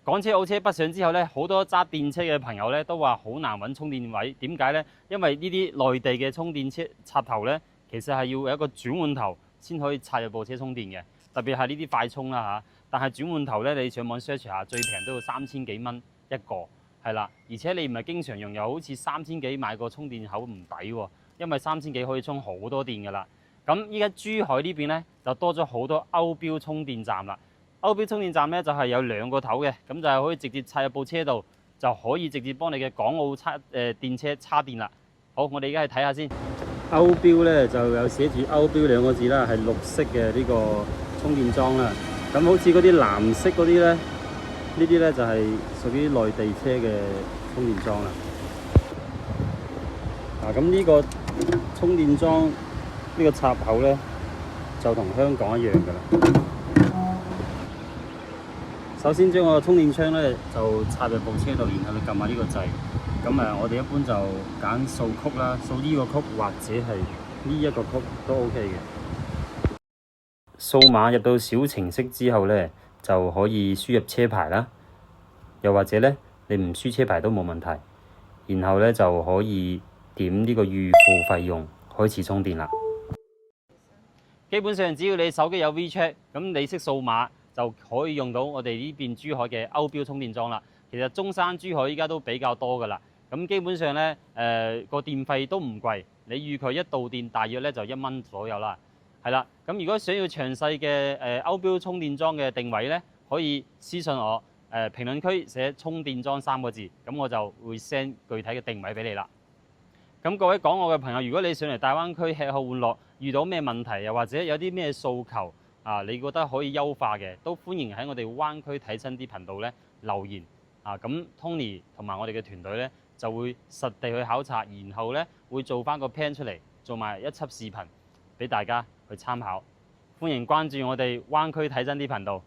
港車澳車北上之後咧，好多揸電車嘅朋友咧都話好難揾充電位。點解咧？因為呢啲內地嘅充電車插頭咧，其實係要有一個轉換頭先可以插入部車充電嘅。特別係呢啲快充啦嚇。但係轉換頭咧，你上網 search 下，最平都要3000幾蚊一個，係啦。而且你唔係經常用，又好似3000幾買個充電口唔抵喎，因為3000幾可以充好多電㗎啦。咁依家珠海呢邊咧就多咗好多歐標充電站啦。歐標充電站咧就係有2個頭嘅，咁就係可以直接插入部車度，就可以直接幫你嘅港澳電車叉電啦。好，我哋而家去睇下先。歐標咧就有寫住歐標2個字啦，係綠色嘅呢個充電樁啦。咁好似嗰啲藍色嗰啲咧，呢啲咧就係屬於內地車嘅充電樁啦。咁呢個充電樁呢個插口咧就同香港一樣㗎啦。首先將個充電槍咧就插入部車度，然後你撳下呢個掣。咁我哋一般就揀掃曲啦，掃呢個曲或者係呢一個曲都 OK 嘅。掃碼入到小程式之後咧，就可以輸入車牌啦，又或者咧你唔輸車牌都冇問題。然後咧就可以點呢個預付費用，開始充電啦。基本上只要你手機有 WeChat，咁你識掃碼，就可以用到我哋呢邊珠海嘅歐標充電樁啦。其實中山、珠海依家都比較多㗎啦。咁基本上咧，個電費都唔貴。你預佢一度電大約咧就1蚊左右啦。係啦，咁如果想要詳細嘅歐標充電樁嘅定位咧，可以私信我，評論區寫充電樁3個字，咁我就會 send 具體嘅定位俾你啦。咁各位港澳嘅朋友，如果你上嚟大灣區吃喝玩樂，遇到咩問題，又或者有啲咩訴求啊，你覺得可以優化嘅，都歡迎喺我哋灣區睇真啲頻道咧留言啊。咁 Tony 同埋我哋嘅團隊咧就會實地去考察，然後咧會做翻個 plan 出嚟，做埋一輯視頻俾大家去參考。歡迎關注我哋灣區睇真啲頻道。